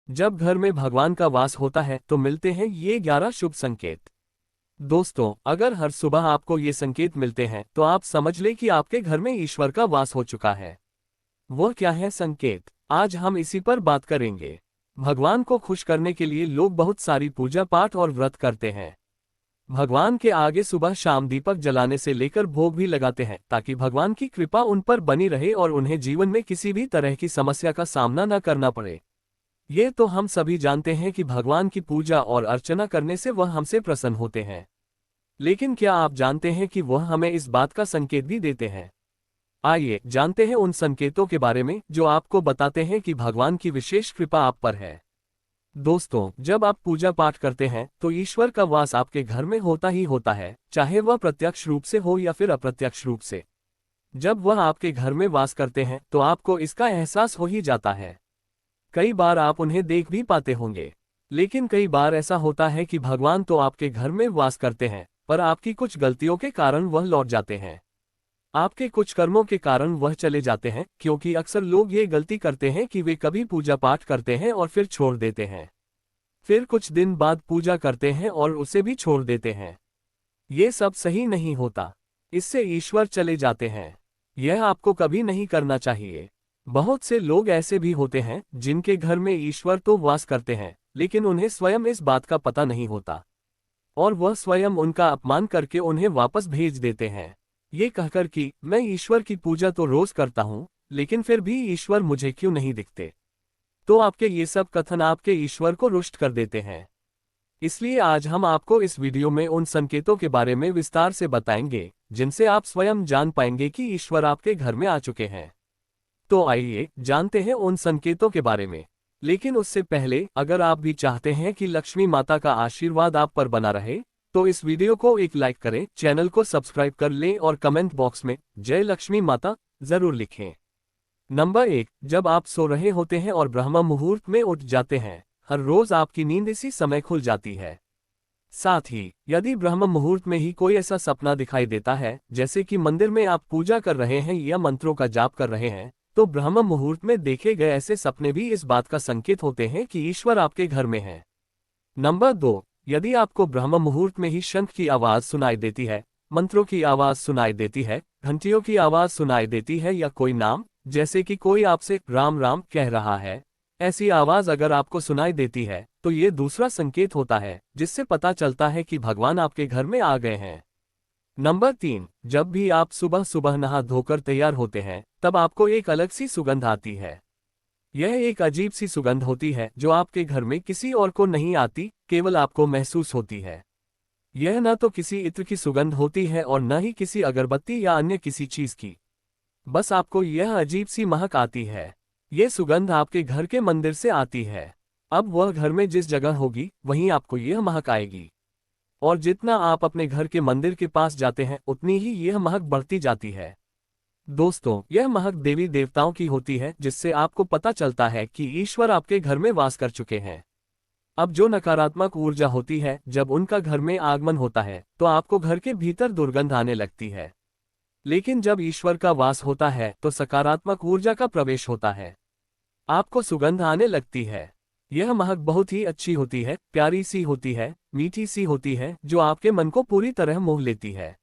जब घर में भगवान का वास होता है तो मिलते हैं ये 11 शुभ संकेत। दोस्तों, अगर हर सुबह आपको ये संकेत मिलते हैं तो आप समझ लें कि आपके घर में ईश्वर का वास हो चुका है। वह क्या है संकेत? आज हम इसी पर बात करेंगे। भगवान को खुश करने के लिए लोग बहुत सारी पूजा पाठ और व्रत करते हैं। भगवान के आगे सुबह शाम दीपक जलाने से लेकर भोग भी लगाते हैं ताकि भगवान की कृपा उन पर बनी रहे और उन्हें जीवन में किसी भी तरह की समस्या का सामना न करना पड़े। ये तो हम सभी जानते हैं कि भगवान की पूजा और अर्चना करने से वह हमसे प्रसन्न होते हैं। लेकिन क्या आप जानते हैं कि वह हमें इस बात का संकेत भी देते हैं? आइए जानते हैं उन संकेतों के बारे में जो आपको बताते हैं कि भगवान की विशेष कृपा आप पर है। दोस्तों, जब आप पूजा पाठ करते हैं तो ईश्वर का वास आपके घर में होता ही होता है, चाहे वह प्रत्यक्ष रूप से हो या फिर अप्रत्यक्ष रूप से। जब वह आपके घर में वास करते हैं तो आपको इसका एहसास हो ही जाता है। कई बार आप उन्हें देख भी पाते होंगे, लेकिन कई बार ऐसा होता है कि भगवान तो आपके घर में वास करते हैं, पर आपकी कुछ गलतियों के कारण वह लौट जाते हैं। आपके कुछ कर्मों के कारण वह चले जाते हैं, क्योंकि अक्सर लोग ये गलती करते हैं कि वे कभी पूजा पाठ करते हैं और फिर छोड़ देते हैं। फिर कुछ दिन बाद पूजा करते हैं और उसे भी छोड़ देते हैं। ये सब सही नहीं होता। इससे ईश्वर चले जाते हैं। यह आपको कभी नहीं करना चाहिए। बहुत से लोग ऐसे भी होते हैं जिनके घर में ईश्वर तो वास करते हैं, लेकिन उन्हें स्वयं इस बात का पता नहीं होता और वह स्वयं उनका अपमान करके उन्हें वापस भेज देते हैं, ये कहकर कि मैं ईश्वर की पूजा तो रोज करता हूँ, लेकिन फिर भी ईश्वर मुझे क्यों नहीं दिखते। तो आपके ये सब कथन आपके ईश्वर को रुष्ट कर देते हैं। इसलिए आज हम आपको इस वीडियो में उन संकेतों के बारे में विस्तार से बताएंगे जिनसे आप स्वयं जान पाएंगे कि ईश्वर आपके घर में आ चुके हैं। तो आइए जानते हैं उन संकेतों के बारे में। लेकिन उससे पहले अगर आप भी चाहते हैं कि लक्ष्मी माता का आशीर्वाद आप पर बना रहे, तो इस वीडियो को एक लाइक करें, चैनल को सब्सक्राइब कर लें और कमेंट बॉक्स में जय लक्ष्मी माता जरूर लिखें। नंबर 1, जब आप सो रहे होते हैं और ब्रह्म मुहूर्त में उठ जाते हैं। हर रोज आपकी नींद इसी समय खुल जाती है। साथ ही यदि ब्रह्म मुहूर्त में ही कोई ऐसा सपना दिखाई देता है, जैसे कि मंदिर में आप पूजा कर रहे हैं या मंत्रों का जाप कर रहे हैं, तो ब्रह्म मुहूर्त में देखे गए ऐसे सपने भी इस बात का संकेत होते हैं कि ईश्वर आपके घर में है। नंबर 2, यदि आपको ब्रह्म मुहूर्त में ही शंख की आवाज सुनाई देती है, मंत्रों की आवाज सुनाई देती है, घंटियों की आवाज सुनाई देती है या कोई नाम, जैसे कि कोई आपसे राम राम कह रहा है, ऐसी आवाज अगर आपको सुनाई देती है तो ये दूसरा संकेत होता है जिससे पता चलता है कि भगवान आपके घर में आ गए हैं। नंबर 3, जब भी आप सुबह सुबह नहा धोकर तैयार होते हैं तब आपको एक अलग सी सुगंध आती है। यह एक अजीब सी सुगंध होती है जो आपके घर में किसी और को नहीं आती, केवल आपको महसूस होती है। यह न तो किसी इत्र की सुगंध होती है और न ही किसी अगरबत्ती या अन्य किसी चीज की। बस आपको यह अजीब सी महक आती है। ये सुगंध आपके घर के मंदिर से आती है। अब वह घर में जिस जगह होगी वहीं आपको यह महक आएगी, और जितना आप अपने घर के मंदिर के पास जाते हैं उतनी ही यह महक बढ़ती जाती है। दोस्तों, यह महक देवी देवताओं की होती है, जिससे आपको पता चलता है कि ईश्वर आपके घर में वास कर चुके हैं। अब जो नकारात्मक ऊर्जा होती है, जब उनका घर में आगमन होता है तो आपको घर के भीतर दुर्गंध आने लगती है। लेकिन जब ईश्वर का वास होता है तो सकारात्मक ऊर्जा का प्रवेश होता है, आपको सुगंध आने लगती है। यह महक बहुत ही अच्छी होती है, प्यारी सी होती है, मीठी सी होती है, जो आपके मन को पूरी तरह मोह लेती है।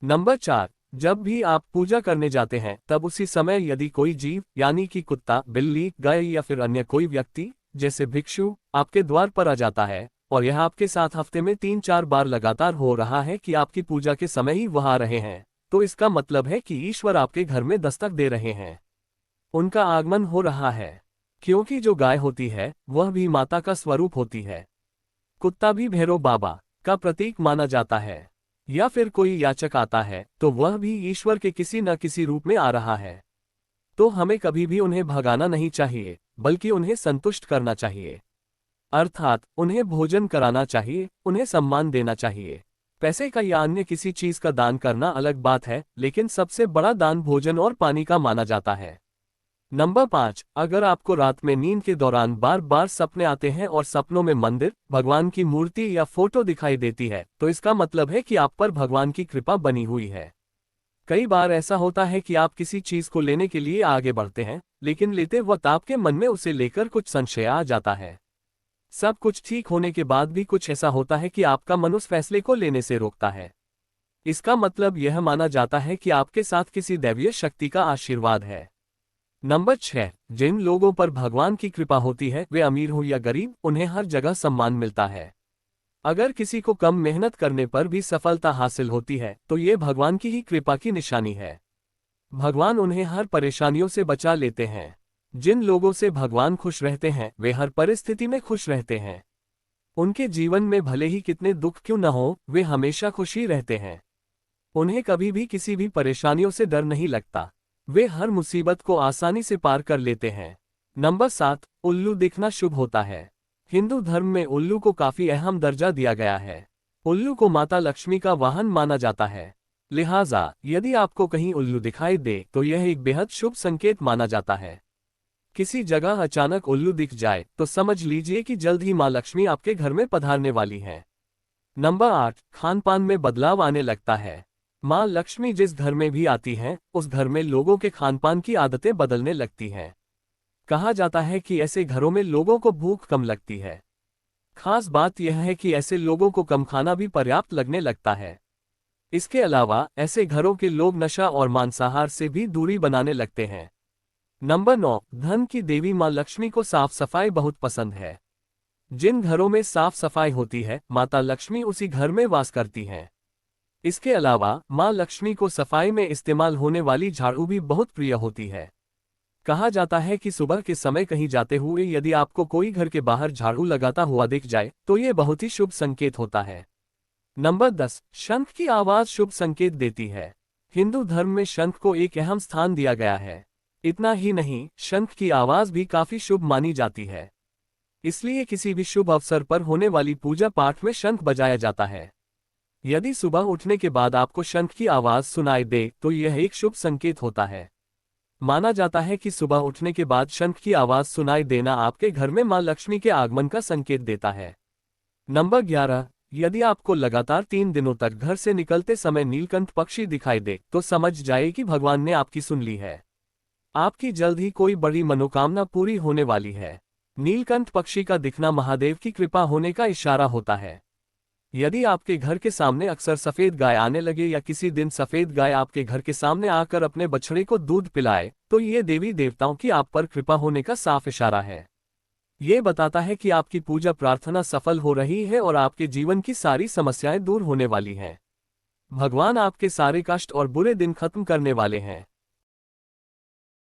नंबर 4, जब भी आप पूजा करने जाते हैं तब उसी समय यदि कोई जीव यानी कि कुत्ता, बिल्ली, गाय या फिर अन्य कोई व्यक्ति जैसे भिक्षु आपके द्वार पर आ जाता है और यह आपके साथ हफ्ते में 3-4 बार लगातार हो रहा है कि आपकी पूजा के समय ही वह आ रहे हैं, तो इसका मतलब है कि ईश्वर आपके घर में दस्तक दे रहे हैं, उनका आगमन हो रहा है। क्योंकि जो गाय होती है वह भी माता का स्वरूप होती है। कुत्ता भी भैरव बाबा का प्रतीक माना जाता है। या फिर कोई याचक आता है तो वह भी ईश्वर के किसी न किसी रूप में आ रहा है। तो हमें कभी भी उन्हें भगाना नहीं चाहिए, बल्कि उन्हें संतुष्ट करना चाहिए। अर्थात उन्हें भोजन कराना चाहिए, उन्हें सम्मान देना चाहिए। पैसे का या अन्य किसी चीज का दान करना अलग बात है, लेकिन सबसे बड़ा दान भोजन और पानी का माना जाता है। नंबर 5, अगर आपको रात में नींद के दौरान बार बार सपने आते हैं और सपनों में मंदिर, भगवान की मूर्ति या फोटो दिखाई देती है, तो इसका मतलब है कि आप पर भगवान की कृपा बनी हुई है। कई बार ऐसा होता है कि आप किसी चीज को लेने के लिए आगे बढ़ते हैं, लेकिन लेते वक्त आपके मन में उसे लेकर कुछ संशय आ जाता है। सब कुछ ठीक होने के बाद भी कुछ ऐसा होता है कि आपका मन उस फैसले को लेने से रोकता है। इसका मतलब यह माना जाता है कि आपके साथ किसी दैवीय शक्ति का आशीर्वाद है। नंबर 6, जिन लोगों पर भगवान की कृपा होती है, वे अमीर हो या गरीब, उन्हें हर जगह सम्मान मिलता है। अगर किसी को कम मेहनत करने पर भी सफलता हासिल होती है, तो ये भगवान की ही कृपा की निशानी है। भगवान उन्हें हर परेशानियों से बचा लेते हैं। जिन लोगों से भगवान खुश रहते हैं, वे हर परिस्थिति में खुश रहते हैं। उनके जीवन में भले ही कितने दुख क्यों न हो, वे हमेशा खुश ही रहते हैं। उन्हें कभी भी किसी भी परेशानियों से डर नहीं लगता। वे हर मुसीबत को आसानी से पार कर लेते हैं। नंबर 7, उल्लू दिखना शुभ होता है। हिंदू धर्म में उल्लू को काफी अहम दर्जा दिया गया है। उल्लू को माता लक्ष्मी का वाहन माना जाता है। लिहाजा यदि आपको कहीं उल्लू दिखाई दे तो यह एक बेहद शुभ संकेत माना जाता है। किसी जगह अचानक उल्लू दिख जाए तो समझ लीजिए कि जल्द ही मां लक्ष्मी आपके घर में पधारने वाली हैं। नंबर 8, खान पान में बदलाव आने लगता है। मां लक्ष्मी जिस घर में भी आती हैं, उस घर में लोगों के खानपान की आदतें बदलने लगती हैं। कहा जाता है कि ऐसे घरों में लोगों को भूख कम लगती है। खास बात यह है कि ऐसे लोगों को कम खाना भी पर्याप्त लगने लगता है। इसके अलावा ऐसे घरों के लोग नशा और मांसाहार से भी दूरी बनाने लगते हैं। नंबर 9, धन की देवी मां लक्ष्मी को साफ सफाई बहुत पसंद है। जिन घरों में साफ सफाई होती है, माता लक्ष्मी उसी घर में वास करती हैं। इसके अलावा मां लक्ष्मी को सफाई में इस्तेमाल होने वाली झाड़ू भी बहुत प्रिय होती है। कहा जाता है कि सुबह के समय कहीं जाते हुए यदि आपको कोई घर के बाहर झाड़ू लगाता हुआ दिख जाए तो ये बहुत ही शुभ संकेत होता है। नंबर 10, शंख की आवाज शुभ संकेत देती है। हिंदू धर्म में शंख को एक अहम स्थान दिया गया है। इतना ही नहीं, शंख की आवाज भी काफी शुभ मानी जाती है। इसलिए किसी भी शुभ अवसर पर होने वाली पूजा पाठ में शंख बजाया जाता है। यदि सुबह उठने के बाद आपको शंख की आवाज सुनाई दे तो यह एक शुभ संकेत होता है। माना जाता है कि सुबह उठने के बाद शंख की आवाज सुनाई देना आपके घर में मां लक्ष्मी के आगमन का संकेत देता है। नंबर 11, यदि आपको लगातार 3 दिनों तक घर से निकलते समय नीलकंठ पक्षी दिखाई दे तो समझ जाए कि भगवान ने आपकी सुन ली है। आपकी जल्द ही कोई बड़ी मनोकामना पूरी होने वाली है। नीलकंठ पक्षी का दिखना महादेव की कृपा होने का इशारा होता है। यदि आपके घर के सामने अक्सर सफेद गाय आने लगे या किसी दिन सफेद गाय आपके घर के सामने आकर अपने बछड़े को दूध पिलाए तो ये देवी देवताओं की आप पर कृपा होने का साफ इशारा है। ये बताता है कि आपकी पूजा प्रार्थना सफल हो रही है और आपके जीवन की सारी समस्याएं दूर होने वाली हैं। भगवान आपके सारे कष्ट और बुरे दिन खत्म करने वाले हैं।